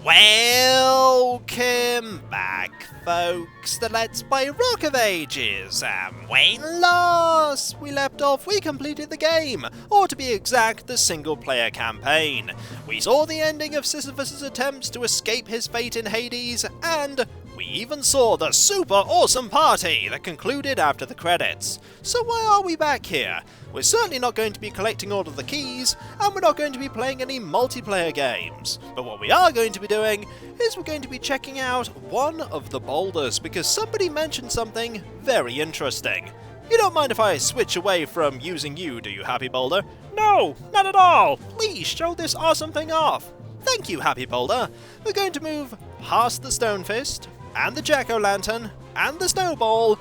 Welcome back, folks, to Let's Play Rock of Ages, and when last we left off, we completed the game, or to be exact, the single-player campaign. We saw the ending of Sisyphus' attempts to escape his fate in Hades, and we even saw the super awesome party that concluded after the credits. So why are we back here? We're certainly not going to be collecting all of the keys, and we're not going to be playing any multiplayer games. But what we are going to be doing is we're going to be checking out one of the boulders, because somebody mentioned something very interesting. You don't mind if I switch away from using you, do you, Happy Boulder? No, not at all! Please show this awesome thing off! Thank you, Happy Boulder! We're going to move past the Stone Fist, and the Jack-o'-lantern, and the Snowball,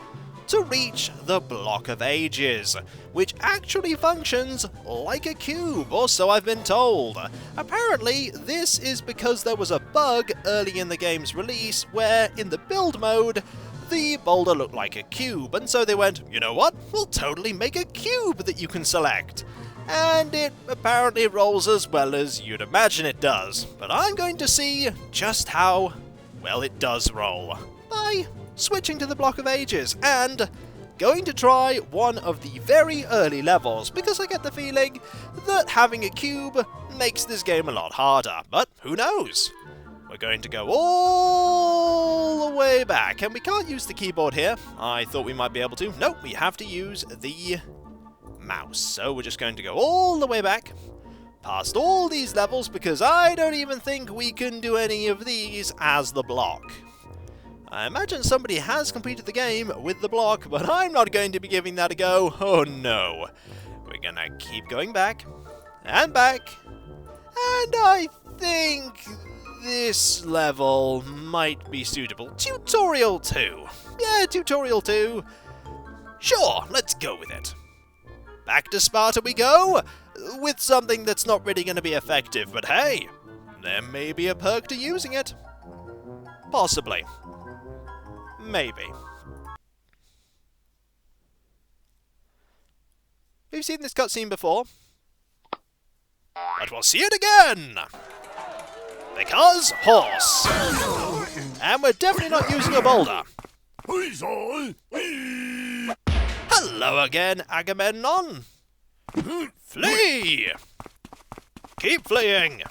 to reach the Block of Ages, which actually functions like a cube, or so I've been told. Apparently, this is because there was a bug early in the game's release where, in the build mode, the boulder looked like a cube, and so they went, you know what, we'll totally make a cube that you can select. And it apparently rolls as well as you'd imagine it does, but I'm going to see just how well it does roll by switching to the Block of Ages and going to try one of the very early levels, because I get the feeling that having a cube makes this game a lot harder, but who knows? We're going to go all the way back, and we can't use the keyboard here. I thought we might be able to. Nope, we have to use the mouse, so we're just going to go all the way back past all these levels, because I don't even think we can do any of these as the block. I imagine somebody has completed the game with the block, but I'm not going to be giving that a go. Oh no. We're gonna keep going back, and I think this level might be suitable. Tutorial 2. Yeah, Tutorial 2. Sure, let's go with it. Back to Sparta we go, with something that's not really going to be effective, but hey, there may be a perk to using it. Possibly. Maybe. We've seen this cutscene before, but we'll see it again! Because horse! And we're definitely not using a boulder. Hello again, Agamemnon! Flee! Keep fleeing!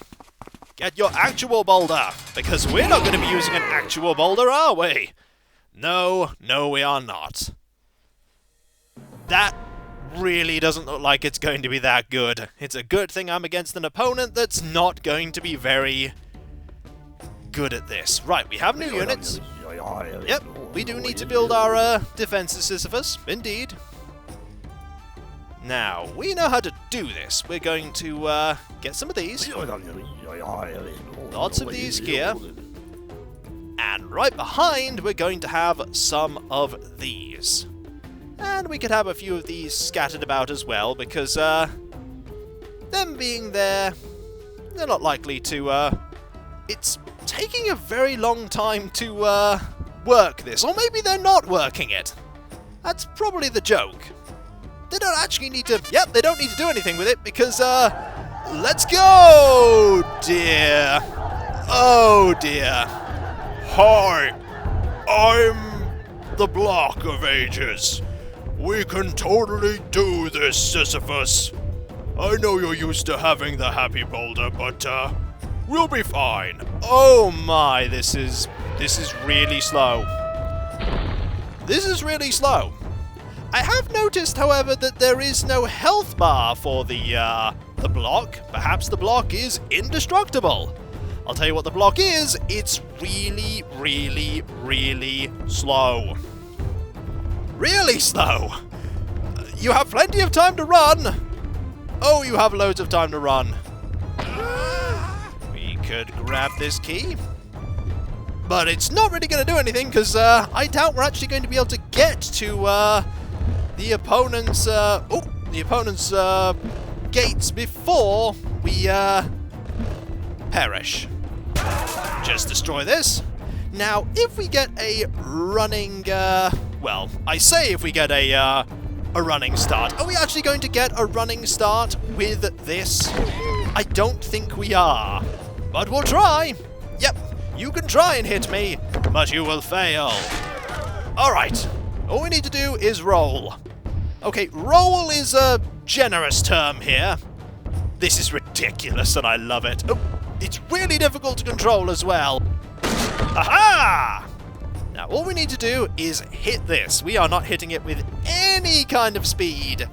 Get your actual boulder, because we're not going to be using an actual boulder, are we? No, we are not. That really doesn't look like it's going to be that good. It's a good thing I'm against an opponent that's not going to be very good at this. Right, we have new units. Yep, we do need to build our defenses, Sisyphus. Indeed. Now, we know how to do this. We're going to get some of these. Lots of these here. And right behind, we're going to have some of these. And we could have a few of these scattered about as well, because them being there, they're not likely to... It's taking a very long time to work this, or maybe they're not working it. That's probably the joke. They don't actually need to... Yep, they don't need to do anything with it, because, let's go, dear. Oh, dear. Hi, I'm the Block of Ages. We can totally do this, Sisyphus. I know you're used to having the happy boulder, but, we'll be fine. Oh my, this is really slow. This is really slow. I have noticed, however, that there is no health bar for the block. Perhaps the block is indestructible. I'll tell you what the block is. It's really, really, really slow. Really slow. You have plenty of time to run. Oh, you have loads of time to run. We could grab this key. But it's not really going to do anything, because I doubt we're actually going to be able to get to the opponent's gates before we perish. Just destroy this. Now, if we get a running, well, I say if we get a running start. Are we actually going to get a running start with this? I don't think we are, but we'll try. Yep, You can try and hit me, but you will fail. Alright, all we need to do is roll. Okay, roll is a generous term here. This is ridiculous and I love it. Oh, it's really difficult to control as well. Aha! Now all we need to do is hit this. We are not hitting it with any kind of speed.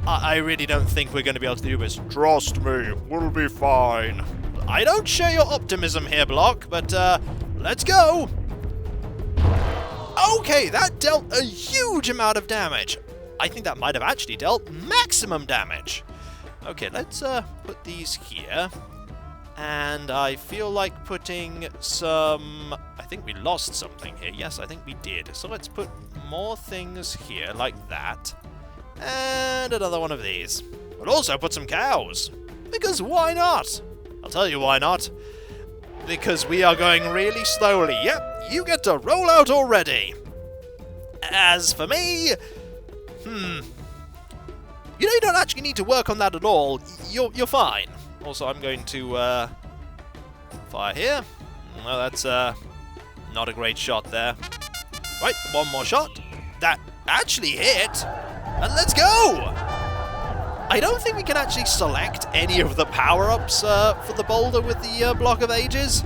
I really don't think we're going to be able to do this. Trust me, we'll be fine. I don't share your optimism here, Block, but let's go. Okay, that dealt a huge amount of damage. I think that might have actually dealt maximum damage. Okay, let's put these here. And I feel like putting some... I think we lost something here. Yes, I think we did. So let's put more things here, like that. And another one of these. But also put some cows. Because why not? I'll tell you why not. Because we are going really slowly. Yep, you get to roll out already. As for me... You know, you don't actually need to work on that at all. You're fine. Also, I'm going to fire here. Well, that's not a great shot there. Right, one more shot. That actually hit. And let's go! I don't think we can actually select any of the power-ups for the boulder with the Block of Ages.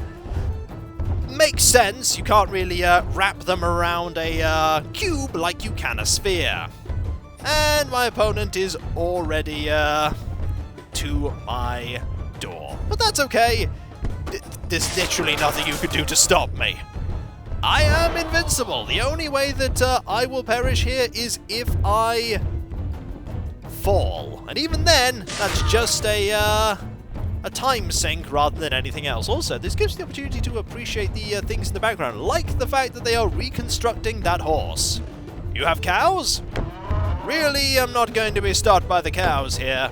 Makes sense. You can't really wrap them around a cube like you can a sphere. And my opponent is already to my door. But that's okay. There's literally nothing you can do to stop me. I am invincible. The only way that I will perish here is if I fall. And even then, that's just a time sink rather than anything else. Also, this gives the opportunity to appreciate the things in the background, like the fact that they are reconstructing that horse. You have cows? Really, I'm not going to be stopped by the cows here.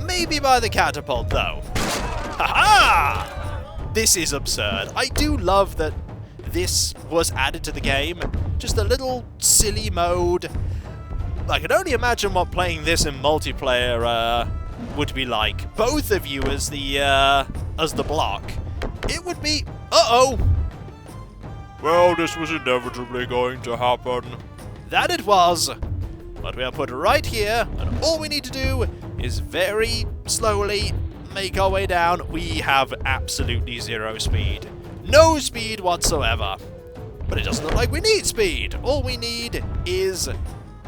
Maybe by the catapult, though. Ha-ha! This is absurd. I do love that this was added to the game. Just a little silly mode. I can only imagine what playing this in multiplayer would be like. Both of you as the Block. It would be... Uh-oh! Well, this was inevitably going to happen. That it was. But we are put right here, and all we need to do is very slowly make our way down. We have absolutely zero speed. No speed whatsoever. But it doesn't look like we need speed. All we need is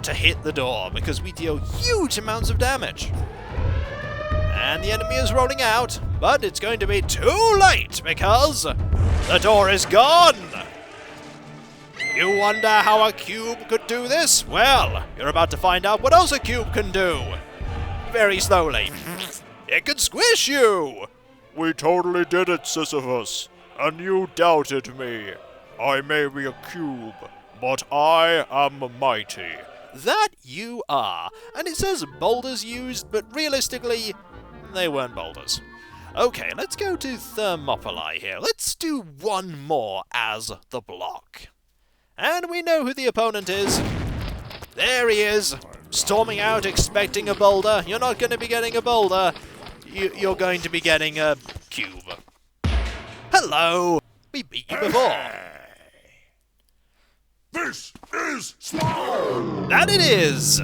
to hit the door, because we deal huge amounts of damage. And the enemy is rolling out, but it's going to be too late, because the door is gone! You wonder how a cube could do this? Well, you're about to find out what else a cube can do. Very slowly. It can squish you! We totally did it, Sisyphus. And you doubted me. I may be a cube, but I am mighty. That you are. And it says boulders used, but realistically, they weren't boulders. Okay, let's go to Thermopylae here. Let's do one more as the Block. And we know who the opponent is. There he is, storming out, expecting a boulder. You're not going to be getting a boulder. You're going to be getting a cube. Hello! We beat you before. This is slow! That it is!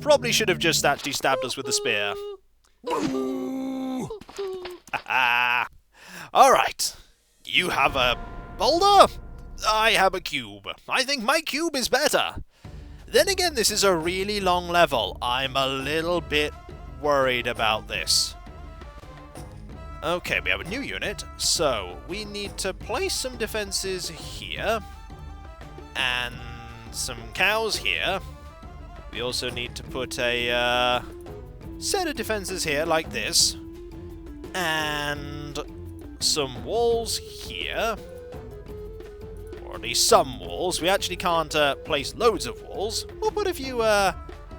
Probably should have just actually stabbed us with the spear. Alright. You have a boulder? I have a cube. I think my cube is better. Then again, this is a really long level. I'm a little bit worried about this. Okay, we have a new unit, so we need to place some defenses here, and some cows here. We also need to put a set of defenses here, like this, and some walls here. Or at least some walls. We actually can't place loads of walls. We'll put a few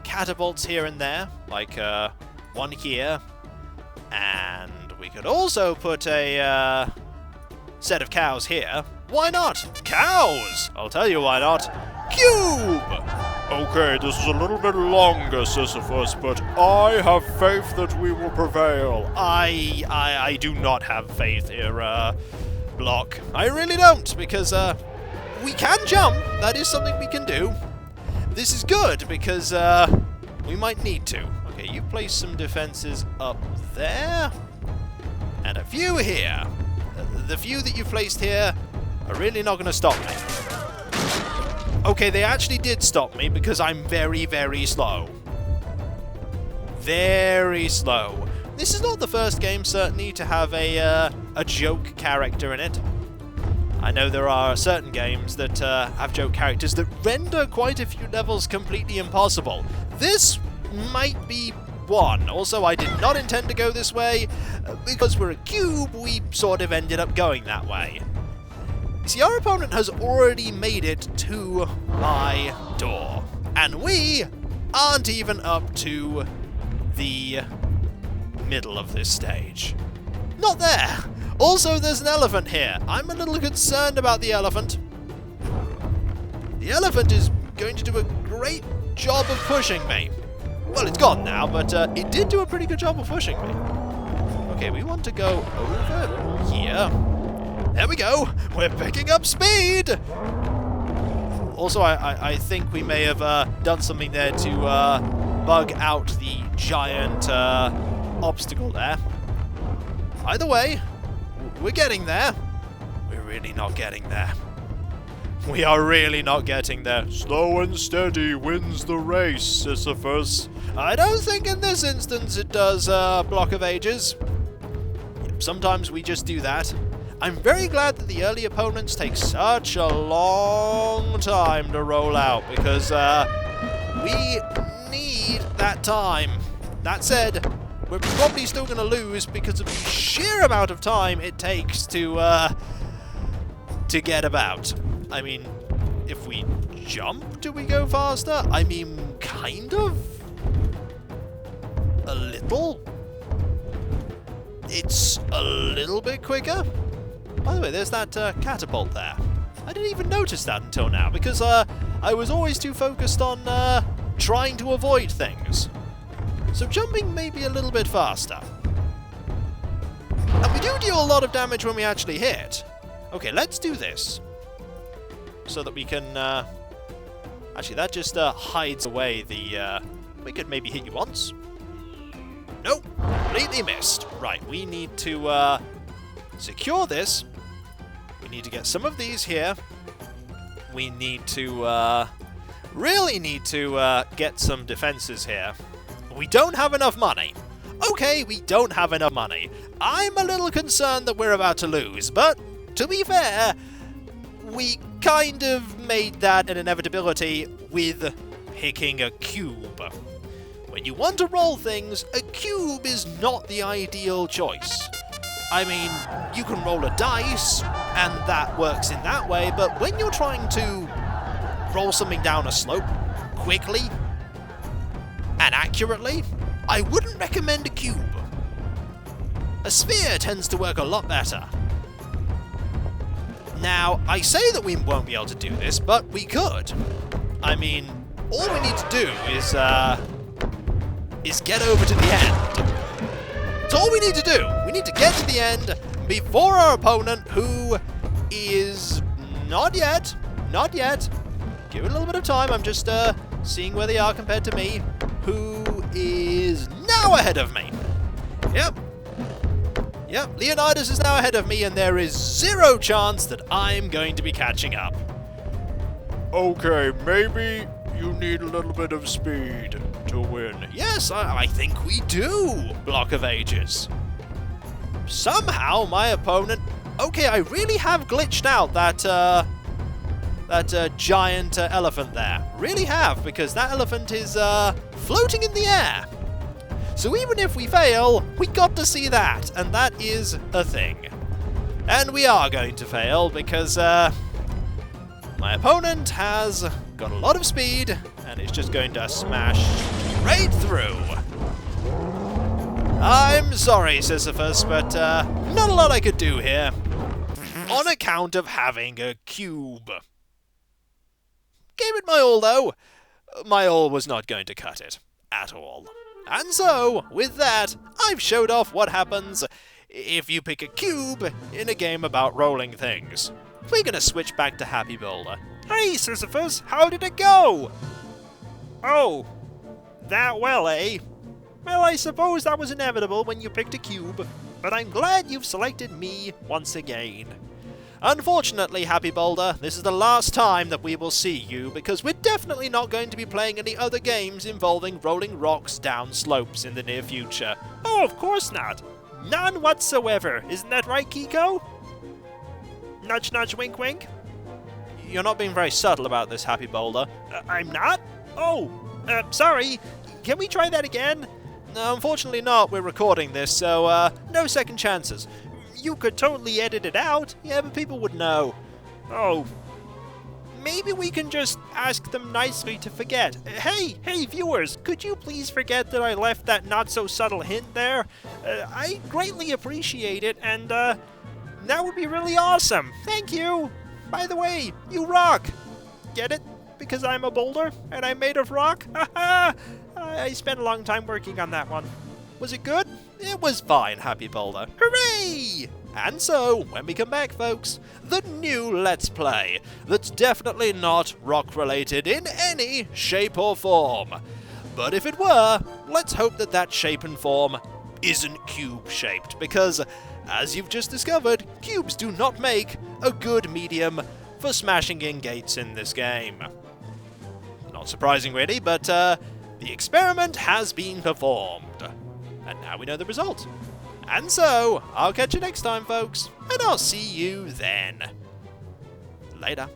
catapults here and there, like one here. And we could also put a set of cows here. Why not? Cows! I'll tell you why not. Cube! Okay, this is a little bit longer, Sisyphus, but I have faith that we will prevail. I do not have faith here. block. I really don't, because we can jump. That is something we can do. This is good, because we might need to. Okay, you place some defenses up there. And a few here. The few that you placed here are really not going to stop me. Okay, they actually did stop me because I'm very, very slow. Very slow. This is not the first game, certainly, to have a joke character in it. I know there are certain games that have joke characters that render quite a few levels completely impossible. This might be one. Also, I did not intend to go this way. Because we're a cube, we sort of ended up going that way. See, our opponent has already made it to my door. And we aren't even up to the middle of this stage. Not there! Also, there's an elephant here. I'm a little concerned about the elephant. The elephant is going to do a great job of pushing me. Well, it's gone now, but it did do a pretty good job of pushing me. Okay, we want to go over here. There we go! We're picking up speed! Also, I think we may have done something there to bug out the giant obstacle there. Either way, we're getting there. We're really not getting there. We are really not getting there. Slow and steady wins the race, Sisyphus. I don't think in this instance it does, Block of Ages. Sometimes we just do that. I'm very glad that the early opponents take such a long time to roll out, because we need that time. That said, we're probably still going to lose because of the sheer amount of time it takes to get about. I mean, if we jump, do we go faster? I mean, kind of. A little. It's a little bit quicker. By the way, there's that catapult there. I didn't even notice that until now, because I was always too focused on trying to avoid things. So jumping may be a little bit faster. And we do deal a lot of damage when we actually hit. Okay, let's do this. So that we can... actually, that just hides away the... we could maybe hit you once. Nope, completely missed. Right, we need to secure this. We need to get some of these here. We need to really need to get some defenses here. We don't have enough money. Okay, we don't have enough money. I'm a little concerned that we're about to lose, but to be fair, we kind of made that an inevitability with picking a cube. When you want to roll things, a cube is not the ideal choice. I mean, you can roll a dice, and that works in that way, but when you're trying to roll something down a slope quickly and accurately, I wouldn't recommend a cube. A sphere tends to work a lot better. Now, I say that we won't be able to do this, but we could. I mean, all we need to do is get over to the end. That's all we need to do. We need to get to the end before our opponent, who is not yet, give it a little bit of time, I'm just seeing where they are compared to me, who is now ahead of me. Yep, Leonidas is now ahead of me, and there is zero chance that I'm going to be catching up. Okay, maybe you need a little bit of speed to win. Yes, I think we do, Block of Ages. Somehow my opponent... Okay, I really have glitched out that giant elephant there. Really have, because that elephant is floating in the air. So even if we fail, we got to see that, and that is a thing. And we are going to fail, because my opponent has got a lot of speed, and is just going to smash right through. I'm sorry, Sisyphus, but not a lot I could do here, on account of having a cube. Gave it my all, though. My all was not going to cut it, at all. And so, with that, I've showed off what happens if you pick a cube in a game about rolling things. We're gonna switch back to Happy Boulder. Hey Sisyphus, how did it go? Oh, that well, eh? Well, I suppose that was inevitable when you picked a cube, but I'm glad you've selected me once again. Unfortunately, Happy Boulder, this is the last time that we will see you, because we're definitely not going to be playing any other games involving rolling rocks down slopes in the near future. Oh, of course not. None whatsoever. Isn't that right, Kiko? Nudge, nudge, wink, wink. You're not being very subtle about this, Happy Boulder. I'm not? Oh, sorry. Can we try that again? No, unfortunately not. We're recording this, so, no second chances. You could totally edit it out. Yeah, but people would know. Oh. Maybe we can just ask them nicely to forget. Hey, viewers, could you please forget that I left that not-so-subtle hint there? I greatly appreciate it, and, that would be really awesome. Thank you. By the way, you rock. Get it? Because I'm a boulder, and I'm made of rock? Haha! I spent a long time working on that one. Was it good? It was fine, Happy Boulder. Hooray! And so, when we come back, folks, the new Let's Play that's definitely not rock-related in any shape or form. But if it were, let's hope that that shape and form isn't cube-shaped, because, as you've just discovered, cubes do not make a good medium for smashing in gates in this game. Not surprising, really, but the experiment has been performed. And now we know the result. And so, I'll catch you next time, folks, and I'll see you then. Later.